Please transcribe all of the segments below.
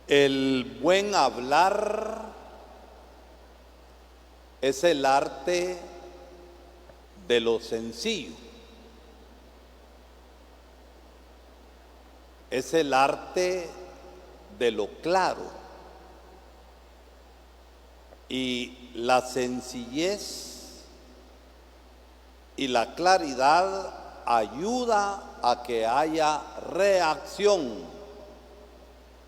El buen hablar es el arte de lo sencillo, es el arte de lo claro, y la sencillez y la claridad ayuda a que haya reacción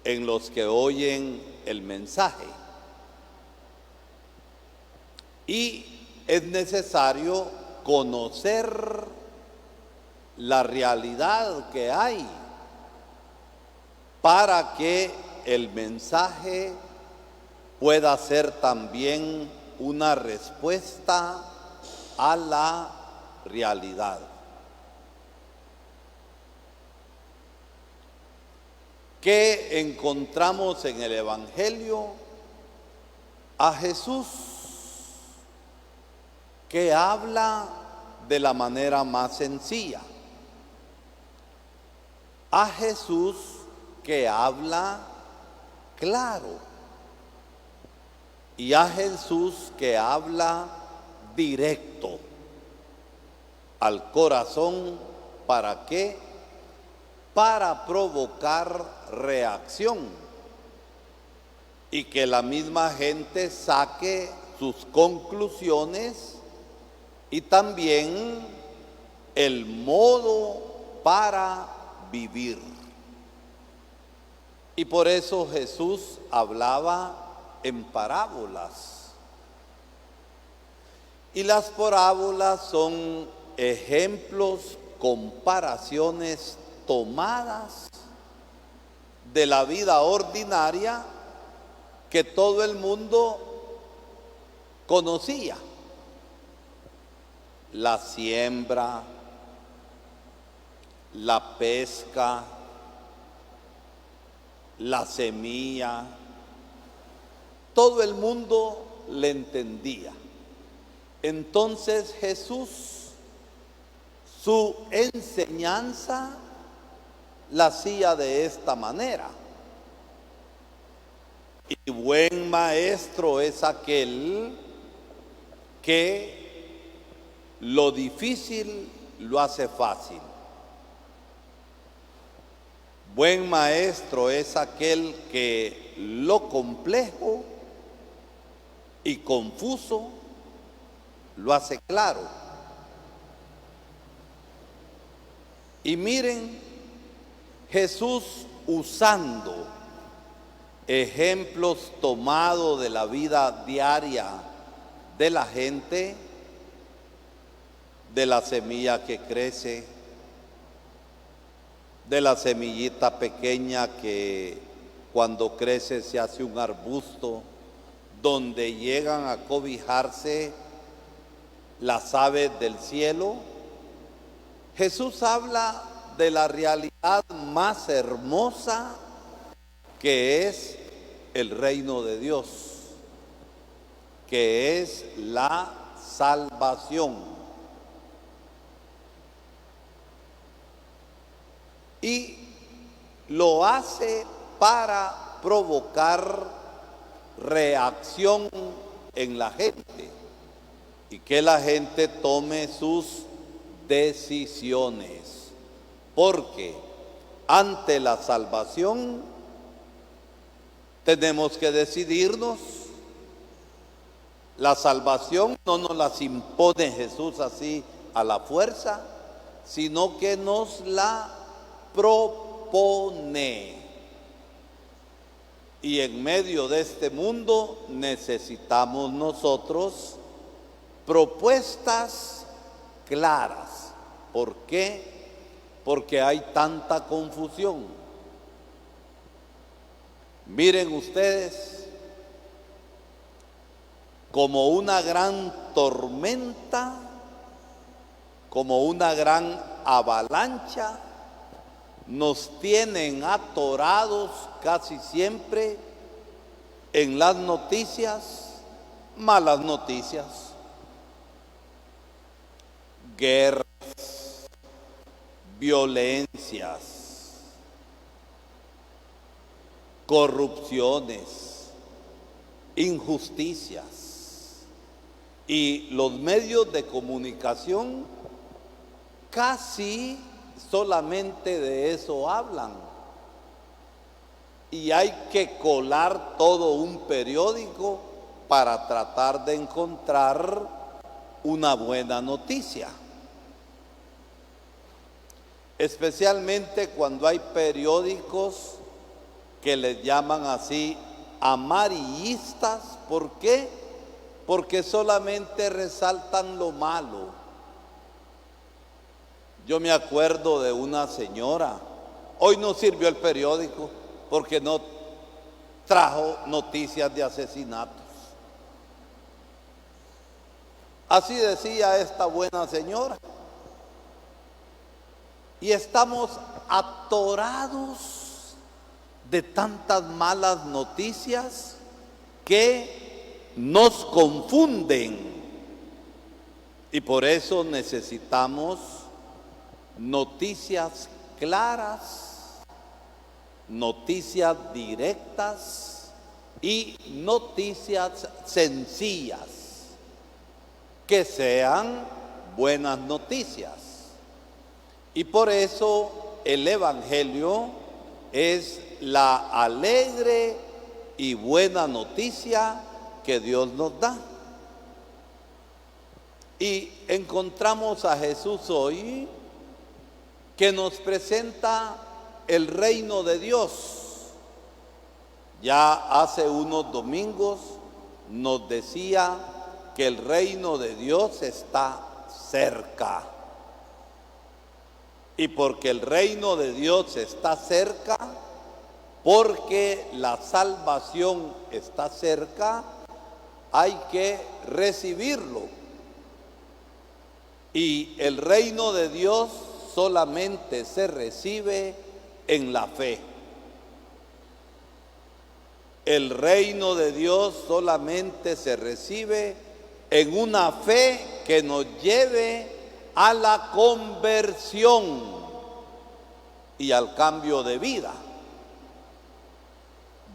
en los que oyen el mensaje. Y es necesario conocer la realidad que hay para que el mensaje pueda ser también una respuesta a la realidad. ¿Qué encontramos en el Evangelio? A Jesús, que habla de la manera más sencilla. A Jesús que habla claro. Y a Jesús que habla directo al corazón. ¿Para qué? Para provocar reacción y que la misma gente saque sus conclusiones y también el modo para vivir. Y por eso Jesús hablaba en parábolas. Y las parábolas son ejemplos, comparaciones tomadas de la vida ordinaria que todo el mundo conocía. La siembra, la pesca, la semilla, todo el mundo le entendía. Entonces Jesús, su enseñanza la hacía de esta manera. Y buen maestro es aquel que lo difícil lo hace fácil. Buen maestro es aquel que lo complejo y confuso lo hace claro. Y miren, Jesús usando ejemplos tomados de la vida diaria de la gente, de la semilla que crece, de la semillita pequeña que cuando crece se hace un arbusto, donde llegan a cobijarse las aves del cielo. Jesús habla de la realidad más hermosa que es el reino de Dios, que es la salvación. Y lo hace para provocar reacción en la gente y que la gente tome sus decisiones, porque ante la salvación tenemos que decidirnos. La salvación no nos la impone Jesús así a la fuerza, sino que nos la propone. Y en medio de este mundo necesitamos nosotros propuestas claras. ¿Por qué? Porque hay tanta confusión. Miren ustedes, como una gran tormenta, como una gran avalancha, nos tienen atorados casi siempre en las noticias, malas noticias, guerras, violencias, corrupciones, injusticias. Y los medios de comunicación casi solamente de eso hablan. Y hay que colar todo un periódico para tratar de encontrar una buena noticia. Especialmente cuando hay periódicos que les llaman así amarillistas. ¿Por qué? Porque solamente resaltan lo malo. Yo me acuerdo de una señora, hoy no sirvió el periódico porque no trajo noticias de asesinatos. Así decía esta buena señora. Y estamos atorados de tantas malas noticias que nos confunden. Y por eso necesitamos noticias claras, noticias directas y noticias sencillas, que sean buenas noticias. Y por eso el Evangelio es la alegre y buena noticia que Dios nos da. Y encontramos a Jesús hoy que nos presenta el reino de Dios. Ya hace unos domingos nos decía que el reino de Dios está cerca. Y porque el reino de Dios está cerca, porque la salvación está cerca, hay que recibirlo. Y el reino de Dios solamente se recibe en la fe. El reino de Dios solamente se recibe en una fe que nos lleve a la conversión y al cambio de vida.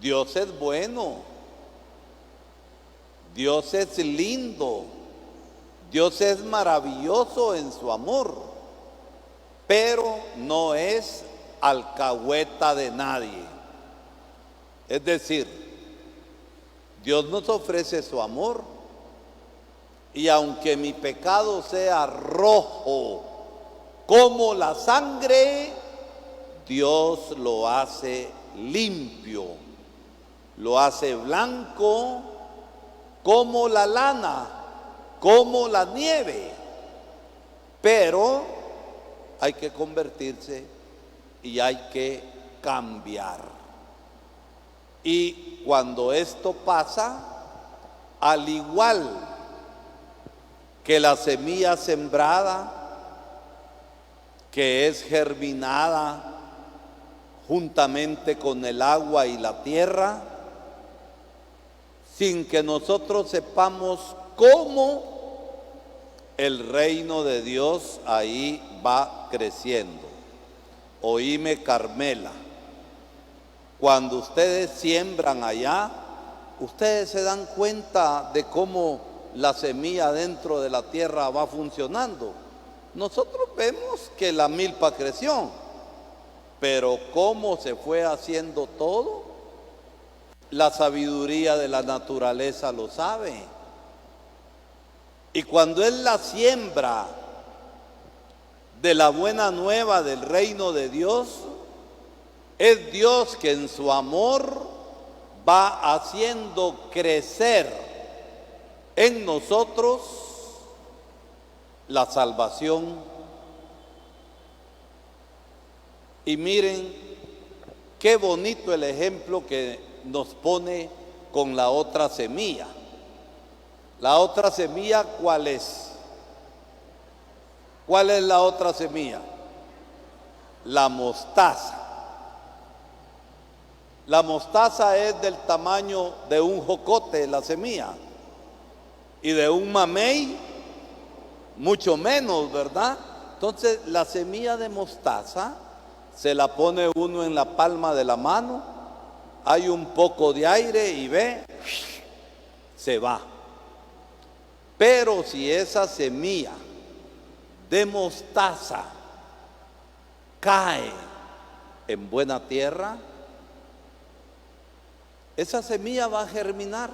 Dios es bueno, Dios es lindo, Dios es maravilloso en su amor, pero no es alcahueta de nadie. Es decir, Dios nos ofrece su amor, y aunque mi pecado sea rojo como la sangre, Dios lo hace limpio, lo hace blanco como la lana, como la nieve. Pero hay que convertirse y hay que cambiar. Y cuando esto pasa, al igual que la semilla sembrada, que es germinada juntamente con el agua y la tierra, sin que nosotros sepamos cómo, el reino de Dios ahí va creciendo. Oíme, Carmela, cuando ustedes siembran allá, ustedes se dan cuenta de cómo la semilla dentro de la tierra va funcionando. Nosotros vemos que la milpa creció, pero cómo se fue haciendo todo, la sabiduría de la naturaleza lo sabe. Y cuando es la siembra de la buena nueva del reino de Dios, es Dios que en su amor va haciendo crecer en nosotros la salvación. Y miren qué bonito el ejemplo que nos pone con la otra semilla. La otra semilla, ¿cuál es? ¿Cuál es la otra semilla? La mostaza. La mostaza es del tamaño de un jocote, la semilla. Y de un mamey, mucho menos, ¿verdad? Entonces, la semilla de mostaza se la pone uno en la palma de la mano hay un poco de aire y ve, se va. Pero si esa semilla de mostaza cae en buena tierra, esa semilla va a germinar,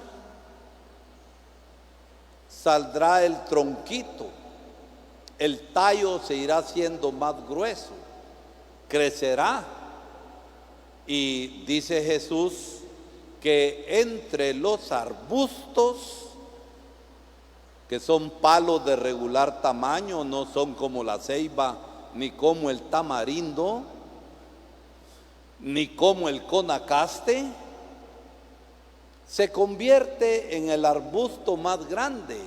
saldrá el tronquito, el tallo se irá haciendo más grueso, crecerá. Y dice Jesús que entre los arbustos, que son palos de regular tamaño, no son como la ceiba, ni como el tamarindo, ni como el conacaste, se convierte en el arbusto más grande,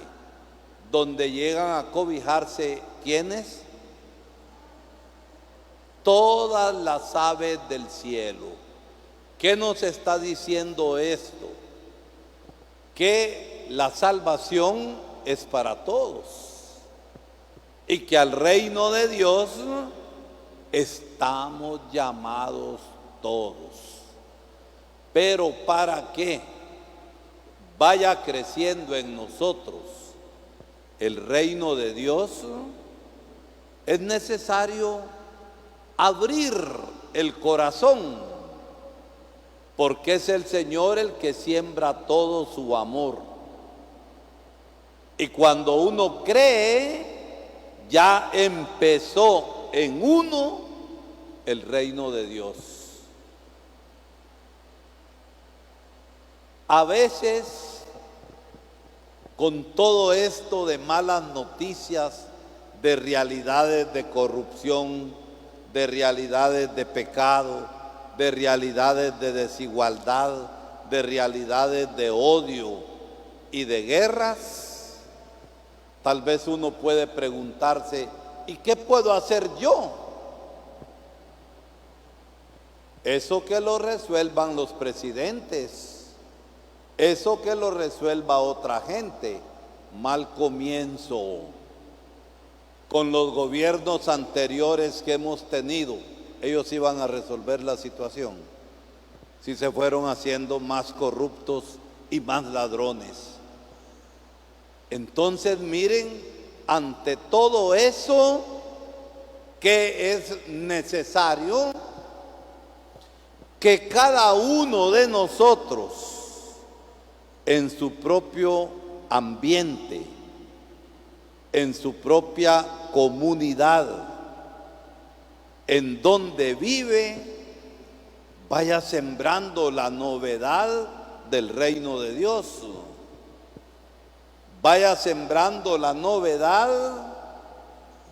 donde llegan a cobijarse, ¿quiénes? Todas las aves del cielo. ¿Qué nos está diciendo esto? Que la salvación es para todos y que al reino de Dios estamos llamados todos. Pero para que vaya creciendo en nosotros el reino de Dios, es necesario abrir el corazón, porque es el Señor el que siembra todo su amor. Y cuando uno cree, ya empezó en uno el reino de Dios. A veces, con todo esto de malas noticias, de realidades de corrupción, de realidades de pecado, de realidades de desigualdad, de realidades de odio y de guerras, tal vez uno puede preguntarse, ¿y qué puedo hacer yo? Eso que lo resuelvan los presidentes, eso que lo resuelva otra gente. Mal comienzo. Con los gobiernos anteriores que hemos tenido, ellos iban a resolver la situación si se fueron haciendo más corruptos y más ladrones. Entonces miren, ante todo eso, que es necesario que cada uno de nosotros, en su propio ambiente, en su propia comunidad, en donde vive, vaya sembrando la novedad del reino de Dios. Vaya sembrando la novedad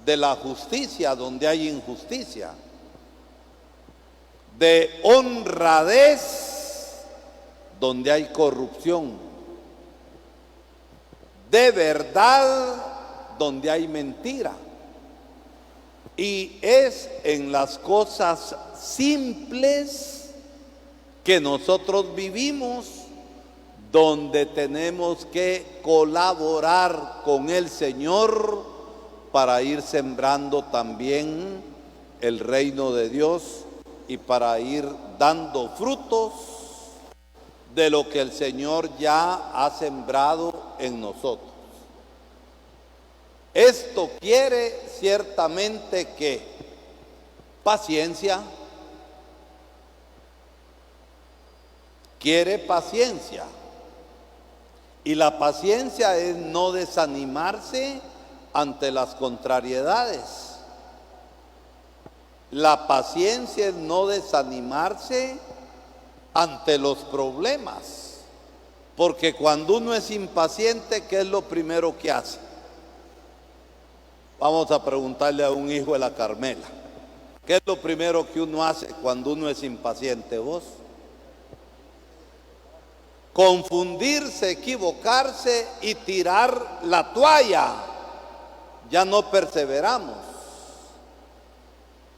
de la justicia donde hay injusticia, de honradez donde hay corrupción, de verdad donde hay mentira. Y es en las cosas simples que nosotros vivimos donde tenemos que colaborar con el Señor para ir sembrando también el reino de Dios y para ir dando frutos de lo que el Señor ya ha sembrado en nosotros. Esto quiere ciertamente que paciencia, quiere paciencia. Y la paciencia es no desanimarse ante las contrariedades. La paciencia es no desanimarse ante los problemas. Porque cuando uno es impaciente, ¿qué es lo primero que hace? Vamos a preguntarle a un hijo de la Carmela. ¿Qué es lo primero que uno hace cuando uno es impaciente, vos? Confundirse, equivocarse y tirar la toalla. Ya no perseveramos.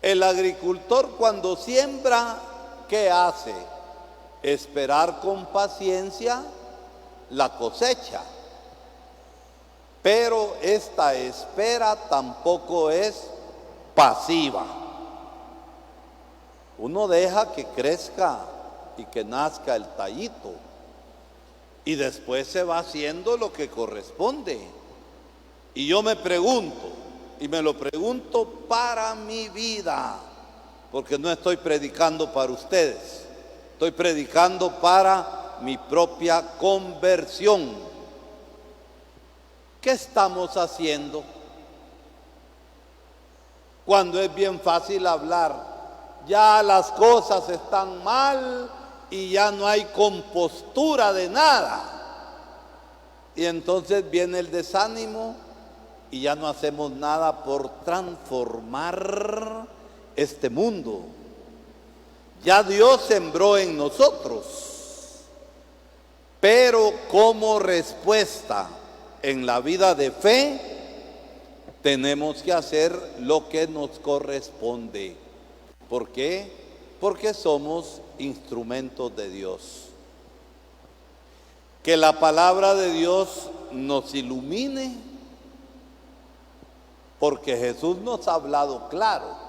El agricultor cuando siembra, ¿qué hace? Esperar con paciencia la cosecha. Pero esta espera tampoco es pasiva. Uno deja que crezca y que nazca el tallito. Y después se va haciendo lo que corresponde. Y yo me pregunto, y me lo pregunto para mi vida, porque no estoy predicando para ustedes, estoy predicando para mi propia conversión. ¿Qué estamos haciendo? Cuando es bien fácil hablar, ya las cosas están mal y ya no hay compostura de nada. Y entonces viene el desánimo y ya no hacemos nada por transformar este mundo. Ya Dios sembró en nosotros, pero como respuesta en la vida de fe, tenemos que hacer lo que nos corresponde. ¿Por qué? Porque somos instrumentos de Dios. Que la palabra de Dios nos ilumine, porque Jesús nos ha hablado claro.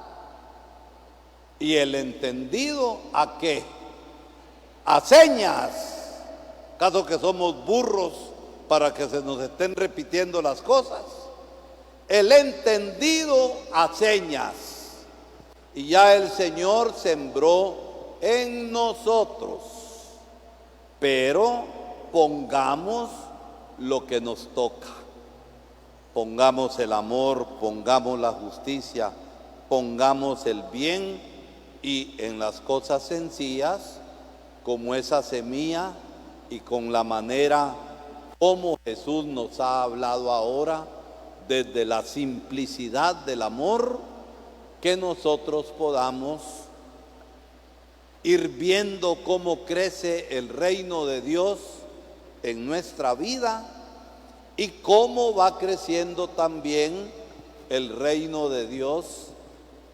Y el entendido, ¿a qué? A señas. ¿Acaso que somos burros para que se nos estén repitiendo las cosas? El entendido a señas. Y ya el Señor sembró en nosotros. Pero pongamos lo que nos toca. Pongamos el amor, pongamos la justicia, pongamos el bien, y en las cosas sencillas, como esa semilla y con la manera como Jesús nos ha hablado ahora, desde la simplicidad del amor, que nosotros podamos ir viendo cómo crece el reino de Dios en nuestra vida y cómo va creciendo también el reino de Dios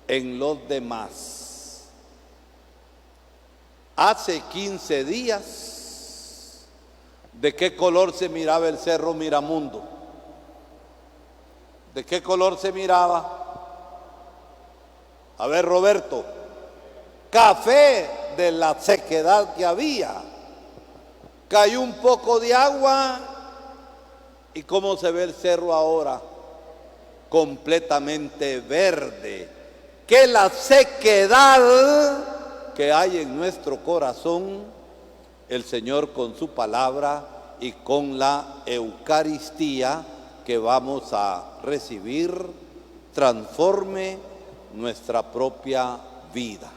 en los demás. Hace 15 días, ¿de qué color se miraba el Cerro Miramundo? ¿De qué color se miraba? A ver, Roberto. Café, de la sequedad que había. Cayó un poco de agua y ¿cómo se ve el cerro ahora? Completamente verde. Que la sequedad que hay en nuestro corazón, el Señor con su palabra y con la Eucaristía que vamos a recibir, transforme nuestra propia vida.